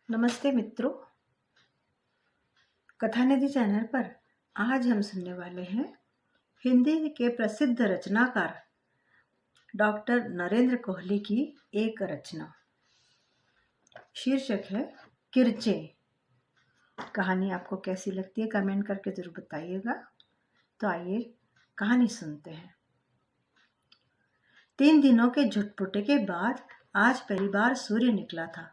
नमस्ते मित्रों, कथा निधि चैनल पर आज हम सुनने वाले हैं हिंदी के प्रसिद्ध रचनाकार डॉक्टर नरेंद्र कोहली की एक रचना। शीर्षक है किरचे। कहानी आपको कैसी लगती है कमेंट करके जरूर बताइएगा। तो आइए कहानी सुनते हैं। 3 दिनों के झुटपुटे के बाद आज पहली बार सूर्य निकला था।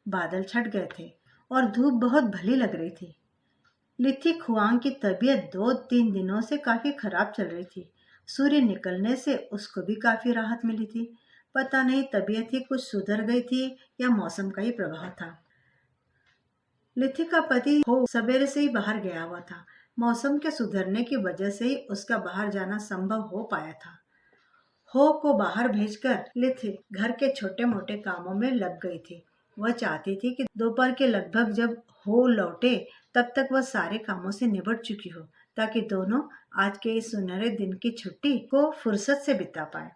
बादल छट गए थे और धूप बहुत भली लग रही थी। लिथी खुआंग की तबीयत 2-3 दिनों से काफी खराब चल रही थी। सूर्य निकलने से उसको भी काफी राहत मिली थी। पता नहीं तबीयत ही कुछ सुधर गई थी या मौसम का ही प्रभाव था। लिथी का पति हो सवेरे से ही बाहर गया हुआ था। मौसम के सुधरने की वजह से ही उसका बाहर जाना संभव हो पाया था। हो को बाहर भेजकर लिथी घर के छोटे मोटे कामों में लग गई थी। वह चाहती थी कि दोपहर के लगभग जब हो लौटे तब तक वह सारे कामों से निबट चुकी हो, ताकि दोनों आज के इस सुनहरे दिन की छुट्टी को फुर्सत से बिता पाए।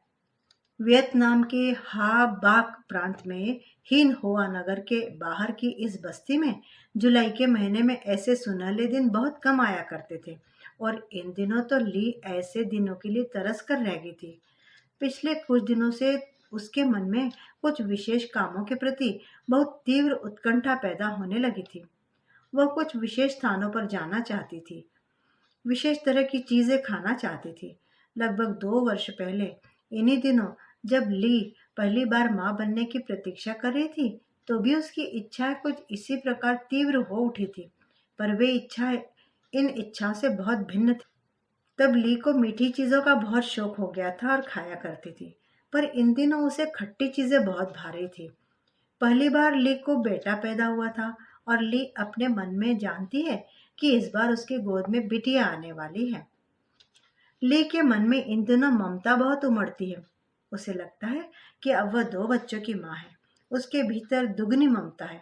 वियतनाम के हा बाक प्रांत में हीन होआ नगर के बाहर की इस बस्ती में जुलाई के महीने में ऐसे सुनहरे दिन बहुत कम आया करते थे, और इन दिनों तो ली ऐसे दिनों के लिए तरस कर रह गई थी। पिछले कुछ दिनों से उसके मन में कुछ विशेष कामों के प्रति बहुत तीव्र उत्कंठा पैदा होने लगी थी। वह कुछ विशेष स्थानों पर जाना चाहती थी, विशेष तरह की चीजें खाना चाहती थी। लगभग 2 वर्ष पहले इन्हीं दिनों जब ली पहली बार माँ बनने की प्रतीक्षा कर रही थी, तो भी उसकी इच्छाएं कुछ इसी प्रकार तीव्र हो उठी थी, पर वे इच्छाएं इन इच्छाओं से बहुत भिन्न थी। तब ली को मीठी चीजों का बहुत शौक हो गया था और खाया करती थी, पर इन दिनों उसे खट्टी चीजें बहुत भा रही थी। पहली बार ली को बेटा पैदा हुआ था, और ली अपने मन में जानती है कि इस बार उसकी गोद में बिटिया आने वाली है। ली के मन में इन दिनों ममता बहुत उमड़ती है। उसे लगता है कि अब वह 2 बच्चों की माँ है। उसके भीतर दुगनी ममता है,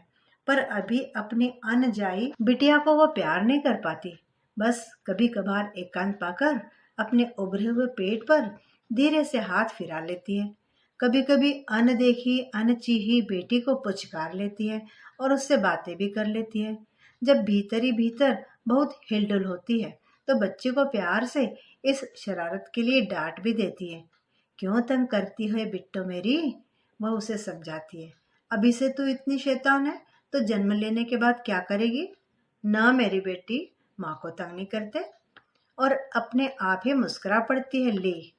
पर अभी अपनी अनजाई बिटिया को वह प्यार नहीं कर पाती। बस कभी कभार एकांत पाकर अपने उभरे हुए पेट पर धीरे से हाथ फिरा लेती है। कभी कभी अनदेखी अनचीही बेटी को पुचकार लेती है और उससे बातें भी कर लेती है। जब भीतर ही भीतर बहुत हिलडुल होती है, तो बच्चे को प्यार से इस शरारत के लिए डांट भी देती है। क्यों तंग करती है बिट्टो मेरी, वह उसे समझाती है। अभी से तू इतनी शैतान है तो जन्म लेने के बाद क्या करेगी। ना मेरी बेटी, माँ को तंग नहीं करते। और अपने आप ही मुस्कुरा पड़ती है ली।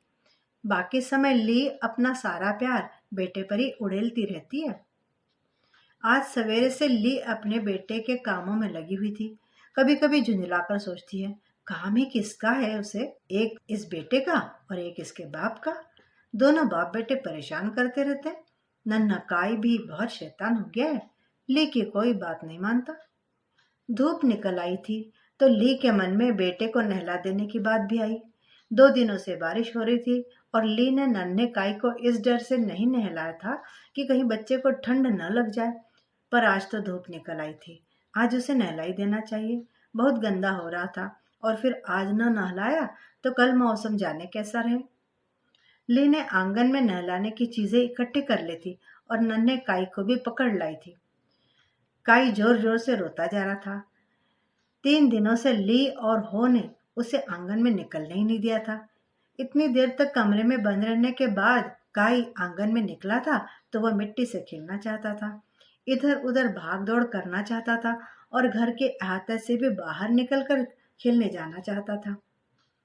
बाकी समय ली अपना सारा प्यार बेटे पर ही उड़ेलती रहती है। आज सवेरे से ली अपने बेटे के कामों में लगी हुई थी। कभी कभी झुंझलाकर सोचती है, काम ही किसका है उसे, एक इस बेटे का और एक इसके बाप का। दोनों बाप बेटे परेशान करते रहते। नन्हा काई भी बहुत शैतान हो गया है, ली की कोई बात नहीं मानता। धूप निकल आई थी तो ली के मन में बेटे को नहला देने की बात भी आई। 2 दिनों से बारिश हो रही थी, और ली ने नन्हे काई को इस डर से नहीं नहलाया था कि कहीं बच्चे को ठंड न लग जाए। पर आज तो धूप निकल आई थी, आज उसे नहला ही देना चाहिए। बहुत गंदा हो रहा था, और फिर आज न नहलाया तो कल मौसम जाने कैसा रहे। ली ने आंगन में नहलाने की चीजें इकट्ठी कर ली थी और नन्हे काई को भी पकड़ लाई थी। काई जोर जोर से रोता जा रहा था। 3 दिनों से ली और हो ने उसे आंगन में निकलने ही नहीं दिया था। इतनी देर तक कमरे में बंद रहने के बाद काई आंगन में निकला था तो वह मिट्टी से खेलना चाहता था, इधर उधर भाग दौड़ करना चाहता था, और घर के अहाते से भी बाहर निकलकर खेलने जाना चाहता था।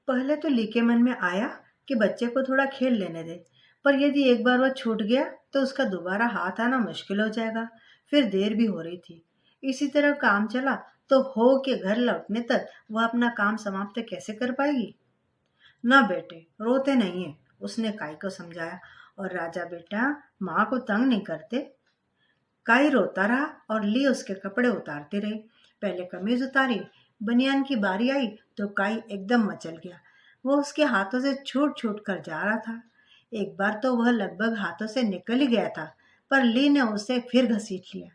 पहले तो ली के मन में आया कि बच्चे को थोड़ा खेल लेने दे, पर यदि एक बार वह छूट गया तो उसका दोबारा हाथ आना मुश्किल हो जाएगा। फिर देर भी हो रही थी। इसी तरह काम चला तो हो के घर लौटने तक वह अपना काम समाप्त कैसे कर पाएगी। ना बेटे, रोते नहीं है, उसने काई को समझाया। और राजा बेटा, माँ को तंग नहीं करते। काई रोता रहा और ली उसके कपड़े उतारती रही। पहले कमीज उतारी, बनियान की बारी आई तो काई एकदम मचल गया। वो उसके हाथों से छूट छूट कर जा रहा था। एक बार तो वह लगभग हाथों से निकल ही गया था, पर ली ने उसे फिर घसीट लिया।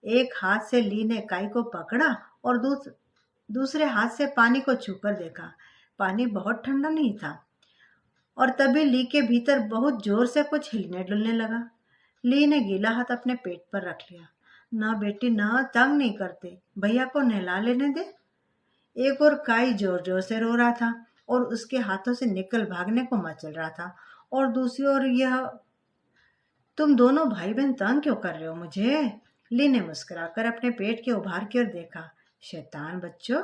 एक हाथ से ली ने काई को पकड़ा और दूसरे हाथ से पानी को छूकर देखा। पानी बहुत ठंडा नहीं था, और तभी ली के भीतर बहुत जोर से कुछ हिलने डुलने लगा। ली ने गीला हाथ अपने पेट पर रख लिया। ना बेटी ना, तंग नहीं करते, भैया को नहला लेने दे। एक और काई जोर जोर से रो रहा था और उसके हाथों से निकल भागने को मचल रहा था। और दूसरी ओर यह, तुम दोनों भाई बहन तंग क्यों कर रहे हो मुझे? ली ने मुस्कुराकर अपने पेट के उभार की ओर देखा। शैतान बच्चों।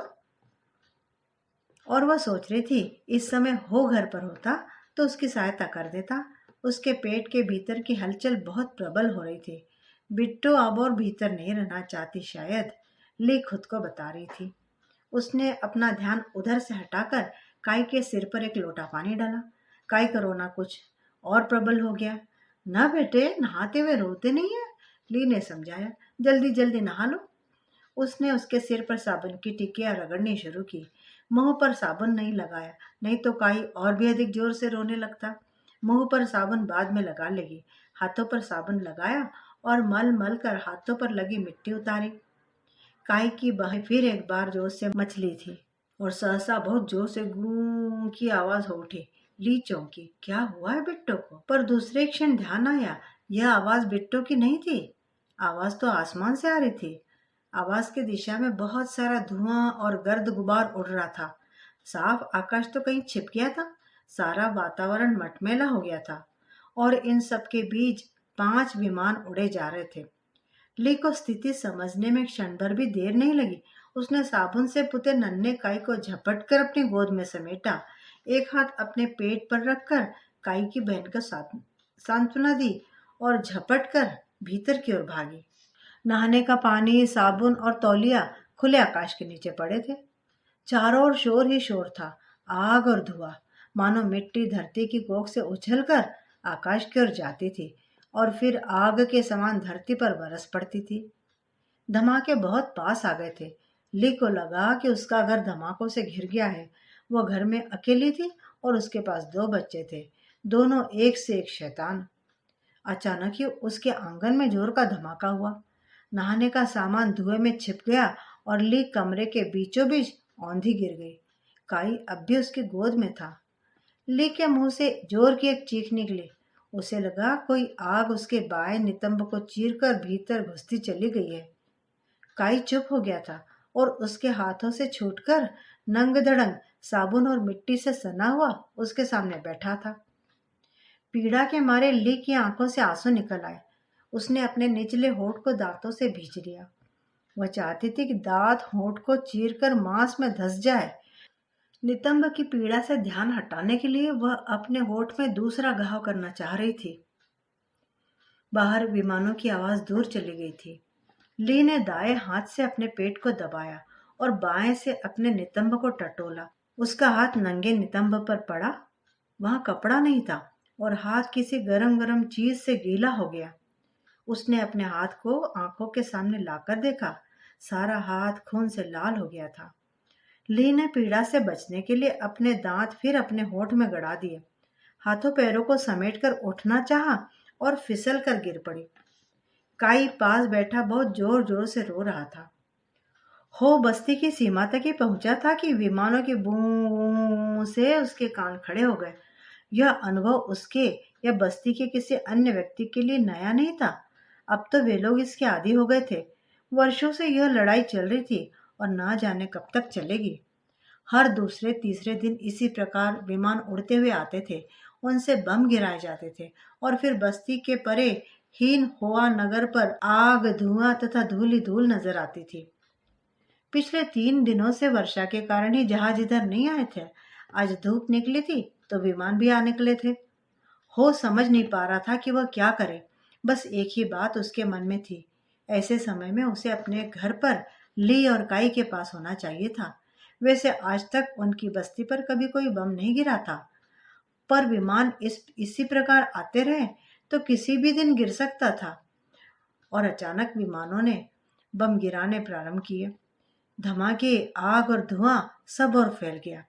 और वह सोच रही थी, इस समय हो घर पर होता तो उसकी सहायता कर देता। उसके पेट के भीतर की हलचल बहुत प्रबल हो रही थी। बिट्टू अब और भीतर नहीं रहना चाहती शायद, ली खुद को बता रही थी। उसने अपना ध्यान उधर से हटाकर काई के सिर पर एक लोटा पानी डाला। काई का रोना कुछ और प्रबल हो गया। ना बेटे, नहाते हुए रोते नहीं है, ली ने समझाया। जल्दी जल्दी नहा लो। उसने उसके सिर पर साबुन की टिकिया रगड़नी शुरू की। मुंह पर साबुन नहीं लगाया, नहीं तो काई और भी अधिक जोर से रोने लगता। मुंह पर साबुन बाद में लगा लेगी। हाथों पर साबुन लगाया और मल मल कर हाथों पर लगी मिट्टी उतारी। काई की बाहें फिर एक बार जोर से मचली थी और सहसा बहुत जोर से गूं की आवाज हो उठी। ली चौंकी, क्या हुआ है बिट्टो को? पर दूसरे क्षण ध्यान आया, यह आवाज बिट्टो की नहीं थी। आवाज तो आसमान से आ रही थी। आवाज की दिशा में बहुत सारा धुआं और गर्द गुबार उड़ रहा था। साफ आकाश तो कहीं छिप गया था। सारा वातावरण मटमैला हो गया था और इन सब के बीच 5 विमान उड़े जा रहे थे। ली को स्थिति समझने में क्षण भर भी देर नहीं लगी। उसने साबुन से पुते नन्हे काई को झपट कर अपनी गोद में समेटा। एक हाथ अपने पेट पर रखकर काई की बहन को सांत्वना दी और झपट कर भीतर की ओर भागी। नहाने का पानी, साबुन और तौलिया खुले आकाश के नीचे पड़े थे। चारों ओर शोर ही शोर था, आग और धुआं, मानो मिट्टी धरती की कोख से उछलकर आकाश की ओर जाती थी और फिर आग के समान धरती पर बरस पड़ती थी। धमाके बहुत पास आ गए थे। ली को लगा कि उसका घर धमाकों से घिर गया है। वह घर में अकेली थी और उसके पास 2 बच्चे थे, दोनों एक से एक शैतान। अचानक ही उसके आंगन में जोर का धमाका हुआ। नहाने का सामान धुएं में छिप गया और ली कमरे के बीचों बीच औंधी गिर गई। काई अब भी उसकी गोद में था। ली के मुंह से जोर की एक चीख निकली। उसे लगा कोई आग उसके बाएं नितंब को चीरकर भीतर घुसती चली गई है। काई चुप हो गया था और उसके हाथों से छूटकर नंग धड़ंग साबुन और मिट्टी से सना हुआ उसके सामने बैठा था। पीड़ा के मारे ली की आंखों से आंसू निकल आए। उसने अपने निचले होठ को दांतों से भींच लिया। वह चाहती थी कि दांत होठ को चीरकर मांस में धंस जाए। नितंब की पीड़ा से ध्यान हटाने के लिए वह अपने होठ में दूसरा घाव करना चाह रही थी। बाहर विमानों की आवाज दूर चली गई थी। ली ने दाएं हाथ से अपने पेट को दबाया और बाएं से अपने नितंब को टटोला। उसका हाथ नंगे नितंब पर पड़ा। वहां कपड़ा नहीं था और हाथ किसी गरम गरम चीज से गीला हो गया। उसने अपने हाथ को आंखों के सामने लाकर देखा। सारा हाथ खून से लाल हो गया था। ली ने पीड़ा से बचने के लिए अपने दांत फिर अपने होठ में गड़ा दिए। हाथों पैरों को समेटकर उठना चाहा और फिसल कर गिर पड़ी। काई पास बैठा बहुत जोर जोर से रो रहा था। हो बस्ती की सीमा तक ही पहुंचा था कि विमानों के बूं से उसके कान खड़े हो गए। यह अनुभव उसके या बस्ती के किसी अन्य व्यक्ति के लिए नया नहीं था। अब तो वे लोग इसके आदी हो गए थे। वर्षों से यह लड़ाई चल रही थी और ना जाने कब तक चलेगी। हर दूसरे तीसरे दिन इसी प्रकार विमान उड़ते हुए आते थे। उनसे बम गिराए जाते थे और फिर बस्ती के परे हीन होआ नगर पर आग, धुआं तथा धूल ही धूल नजर आती थी। पिछले 3 दिनों से वर्षा के कारण ही जहाज इधर नहीं आए थे। आज धूप निकली थी तो विमान भी आ निकले थे। हो समझ नहीं पा रहा था कि वह क्या करे। बस एक ही बात उसके मन में थी। ऐसे समय में उसे अपने घर पर ली और काई के पास होना चाहिए था। वैसे आज तक उनकी बस्ती पर कभी कोई बम नहीं गिरा था, पर विमान इसी प्रकार आते रहे तो किसी भी दिन गिर सकता था। और अचानक विमानों ने बम गिराने प्रारंभ किए। धमाके, आग और धुआं सब और फैल गया।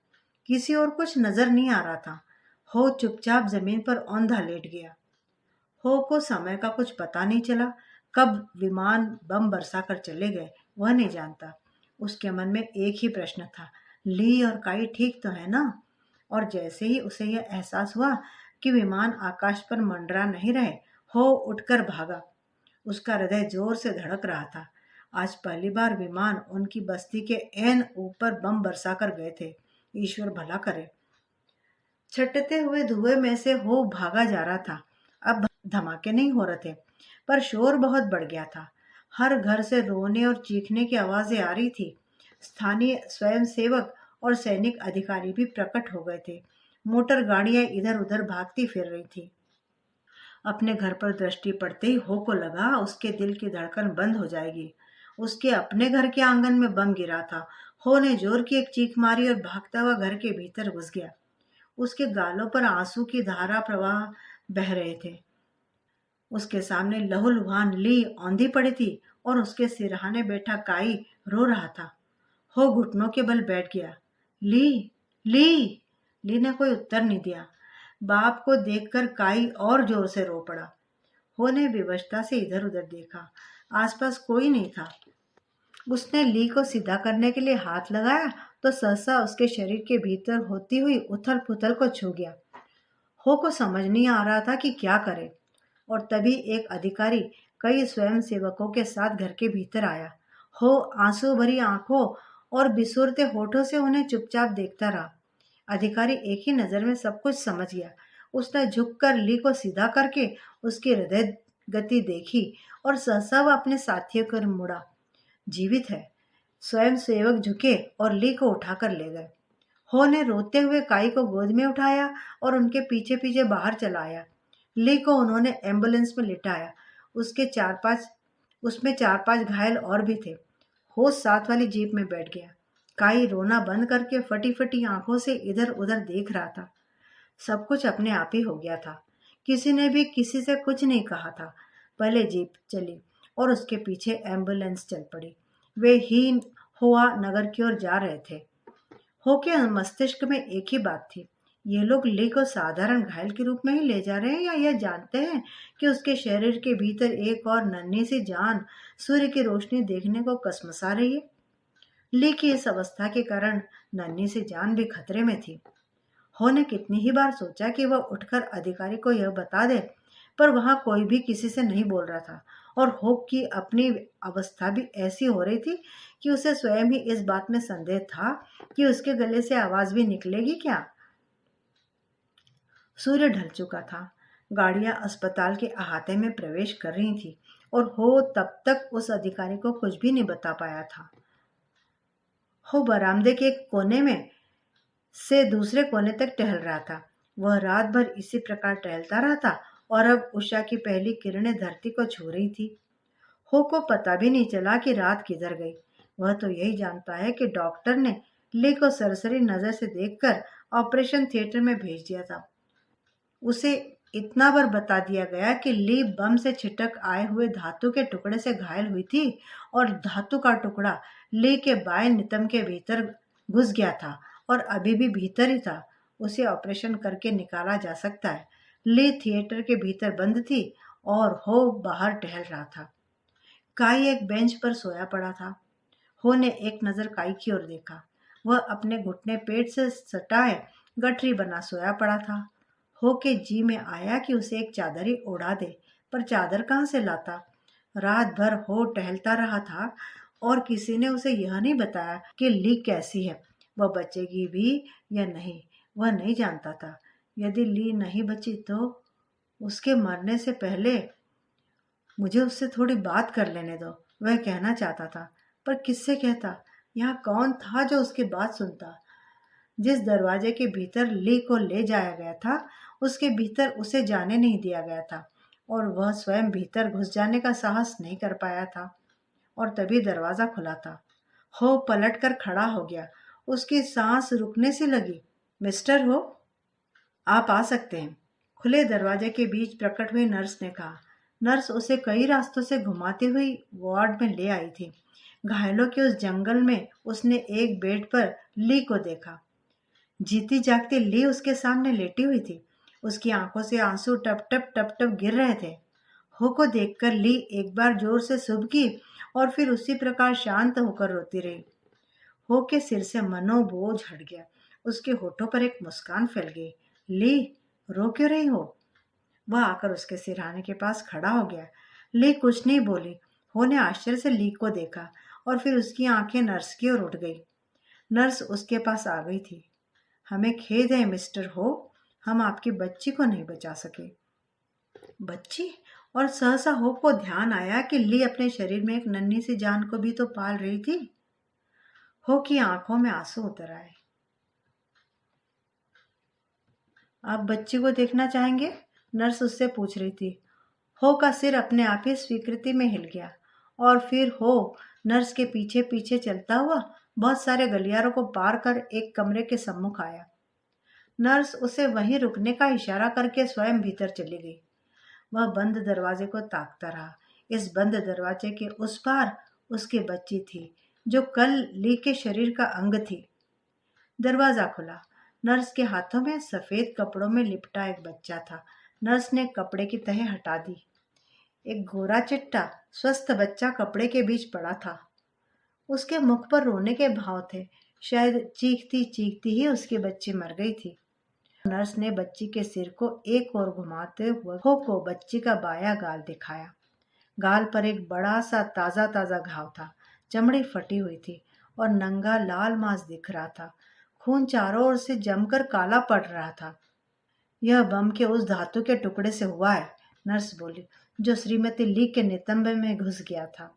किसी और कुछ नजर नहीं आ रहा था। हो चुपचाप जमीन पर औंधा लेट गया। हो को समय का कुछ पता नहीं चला। कब विमान बम बरसा कर चले गए वह नहीं जानता। उसके मन में एक ही प्रश्न था, ली और काई ठीक तो है ना? और जैसे ही उसे यह एहसास हुआ कि विमान आकाश पर मंडरा नहीं रहे, हो उठकर भागा। उसका हृदय जोर से धड़क रहा था। आज पहली बार विमान उनकी बस्ती के एन ऊपर बम बरसा कर गए थे। ईश्वर भला करे। छटते हुए धुएं में से हो भागा जा रहा था। अब धमाके नहीं हो रहे थे, पर शोर बहुत बढ़ गया था। हर घर से रोने और चीखने की आवाजें आ रही थी। स्थानीय स्वयंसेवक और सैनिक अधिकारी भी प्रकट हो गए थे। मोटर गाड़ियां इधर उधर भागती फिर रही थी। अपने घर पर दृष्टि पड़ते ही हो को लगा उसके दिल की धड़कन बंद हो जाएगी। उसके अपने घर के आंगन में बम गिरा था। हो ने जोर की एक चीख मारी और भागता हुआ घर के भीतर घुस गया। उसके गालों पर आंसू की धारा प्रवाह बह रहे थे। उसके सामने लहूलुहान ली औंधी पड़ी थी और उसके सिरहाने बैठा काई रो रहा था। हो घुटनों के बल बैठ गया। ली, ली। ली ने कोई उत्तर नहीं दिया। बाप को देखकर काई और जोर से रो पड़ा। हो ने विवशता से इधर उधर देखा। आसपास कोई नहीं था। उसने ली को सीधा करने के लिए हाथ लगाया तो सहसा उसके शरीर के भीतर होती हुई उथल पुथल को छू गया। हो को समझ नहीं आ रहा था कि क्या करे। और तभी एक अधिकारी कई स्वयंसेवकों के साथ घर के भीतर आया। हो आंसू भरी आंखों और बिसुरते होठों से उन्हें चुपचाप देखता रहा। अधिकारी एक ही नजर में सब कुछ समझ गया। उसने झुककर ली को सीधा करके उसकी हृदय गति देखी और सहसा वह अपने साथियों की ओर मुड़ा। जीवित है। स्वयं सेवक झुके और ली को उठाकर ले गए। हो ने रोते हुए काई को गोद में उठाया और उनके पीछे पीछे बाहर चला आया। ली को उन्होंने एम्बुलेंस में लिटाया। उसके चार पांच उसमें चार पांच घायल और भी थे। हो साथ वाली जीप में बैठ गया। काई रोना बंद करके फटी फटी आंखों से इधर उधर देख रहा था। सब कुछ अपने आप ही हो गया था। किसी ने भी किसी से कुछ नहीं कहा था। पहले जीप चली और उसके पीछे एम्बुलेंस चल पड़ी। वे हीन हुआ नगर की ओर जा रहे थे। हो के मस्तिष्क में एक ही बात थी। ये लोग ली को साधारण घायल के रूप में ही ले जा रहे हैं या यह जानते हैं कि उसके शरीर के भीतर एक और नन्ही सी जान सूर्य की रोशनी देखने को कसमसा रही है। ली की इस अवस्था के कारण नन्ही सी जान भी खतरे में थी। हो ने कितनी ही बार सोचा कि वह उठकर अधिकारी को यह बता दे, पर वहां कोई भी किसी से नहीं बोल रहा था। और होप की अपनी अवस्था भी ऐसी हो रही थी कि उसे स्वयं ही इस बात में संदेह था कि उसके गले से आवाज भी निकलेगी क्या। सूर्य ढल चुका था। गाड़ियां अस्पताल के अहाते में प्रवेश कर रही थी और हो तब तक उस अधिकारी को कुछ भी नहीं बता पाया था। हो बरामदे के एक कोने में से दूसरे कोने तक टहल रहा था। वह रात भर इसी प्रकार टहलता रहा था और अब उषा की पहली किरणें धरती को छू रही थी। हो को पता भी नहीं चला कि रात किधर गई। वह तो यही जानता है कि डॉक्टर ने ली को सरसरी नजर से देखकर ऑपरेशन थिएटर में भेज दिया था। उसे इतना बार बता दिया गया कि ली बम से छिटक आए हुए धातु के टुकड़े से घायल हुई थी और धातु का टुकड़ा ली के बाएं नितंब के भीतर घुस गया था और अभी भी भीतर ही था। उसे ऑपरेशन करके निकाला जा सकता है। ली थिएटर के भीतर बंद थी और हो बाहर टहल रहा था। काई एक बेंच पर सोया पड़ा था। हो ने एक नजर काई की ओर देखा। वह अपने घुटने पेट से सटाए गठरी बना सोया पड़ा था। हो के जी में आया कि उसे एक चादर ही ओढ़ा दे, पर चादर कहाँ से लाता। रात भर हो टहलता रहा था और किसी ने उसे यह नहीं बताया कि ली कैसी है, वह बचेगी भी या नहीं, वह नहीं जानता था। यदि ली नहीं बची तो उसके मरने से पहले मुझे उससे थोड़ी बात कर लेने दो, वह कहना चाहता था। पर किससे कहता। यहाँ कौन था जो उसकी बात सुनता। जिस दरवाजे के भीतर ली को ले जाया गया था उसके भीतर उसे जाने नहीं दिया गया था और वह स्वयं भीतर घुस जाने का साहस नहीं कर पाया था। और तभी दरवाजा खुला था। हो पलट कर खड़ा हो गया। उसकी सांस रुकने से लगी। मिस्टर हो, आप आ सकते हैं, खुले दरवाजे के बीच प्रकट हुई नर्स ने कहा। नर्स उसे कई रास्तों से घुमाती हुई वार्ड में ले आई थी। घायलों के उस जंगल में उसने एक बेड पर ली को देखा। जीती जागती ली उसके सामने लेटी हुई थी। उसकी आंखों से आंसू टप टप टप टप गिर रहे थे। हो को देखकर ली एक बार जोर से सुबकी और फिर उसी प्रकार शांत होकर रोती रही। हो के सिर से मनोबोझ हट गया। उसके होठों पर एक मुस्कान फैल गई। ली, रो क्यों रही हो। वह आकर उसके सिरहाने के पास खड़ा हो गया। ली कुछ नहीं बोली। हो ने आश्चर्य से ली को देखा और फिर उसकी आंखें नर्स की ओर उठ गई। नर्स उसके पास आ गई थी। हमें खेद है मिस्टर हो, हम आपकी बच्ची को नहीं बचा सके। बच्ची? और सहसा हो को ध्यान आया कि ली अपने शरीर में एक नन्ही सी जान को भी तो पाल रही थी। हो की आंखों में आंसू उतर आए। आप बच्ची को देखना चाहेंगे? नर्स उससे पूछ रही थी। हो का सिर अपने आप ही स्वीकृति में हिल गया और फिर हो नर्स के पीछे पीछे चलता हुआ बहुत सारे गलियारों को पार कर एक कमरे के सम्मुख आया। नर्स उसे वहीं रुकने का इशारा करके स्वयं भीतर चली गई। वह बंद दरवाजे को ताकता रहा। इस बंद दरवाजे के उस पार उसकी बच्ची थी, जो कल ली के शरीर का अंग थी। दरवाजा खुला। नर्स के हाथों में सफेद कपड़ों में लिपटा एक बच्चा था। नर्स ने कपड़े की तह हटा दी। एक गोरा चिट्टा स्वस्थ बच्चा कपड़े के बीच पड़ा था। उसके मुख पर रोने के भाव थे। शायद चीखती चीखती ही उसकी बच्ची मर गई थी। नर्स ने बच्ची के सिर को एक ओर घुमाते हुए हो को बच्ची का बाया गाल दिखाया। गाल पर एक बड़ा सा ताजा ताजा घाव था। चमड़ी फटी हुई थी और नंगा लाल मांस दिख रहा था। खून चारों ओर से जमकर काला पड़ रहा था। यह बम के उस धातु के टुकड़े से हुआ है, नर्स बोली, जो श्रीमती ली के नितंब में घुस गया था।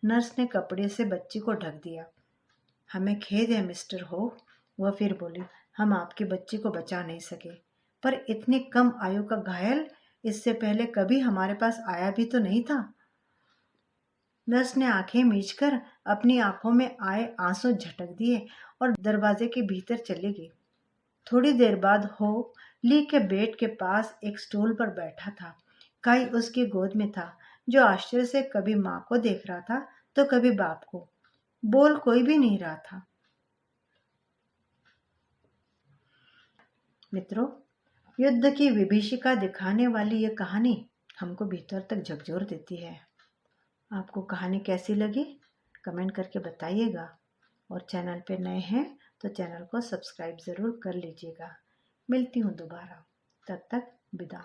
नर्स ने कपड़े से बच्ची को ढक दिया। हमें खेद है मिस्टर हो, वह फिर बोली, हम आपकी बच्ची को बचा नहीं सके, पर इतनी कम आयु का घायल इससे पहले कभी हमारे पास आया भी तो नहीं था। नर्स ने आंखें मीचकर अपनी आंखों में आए आंसू झटक दिए और दरवाजे के भीतर चली गई। थोड़ी देर बाद हो ली के बेड के पास एक स्टूल पर बैठा था। काई उसकी गोद में था, जो आश्चर्य से कभी माँ को देख रहा था तो कभी बाप को। बोल कोई भी नहीं रहा था। मित्रों, युद्ध की विभीषिका दिखाने वाली यह कहानी हमको भीतर तक झकझोर देती है। आपको कहानी कैसी लगी कमेंट करके बताइएगा और चैनल पे नए हैं तो चैनल को सब्सक्राइब ज़रूर कर लीजिएगा। मिलती हूँ दोबारा, तब तक विदा।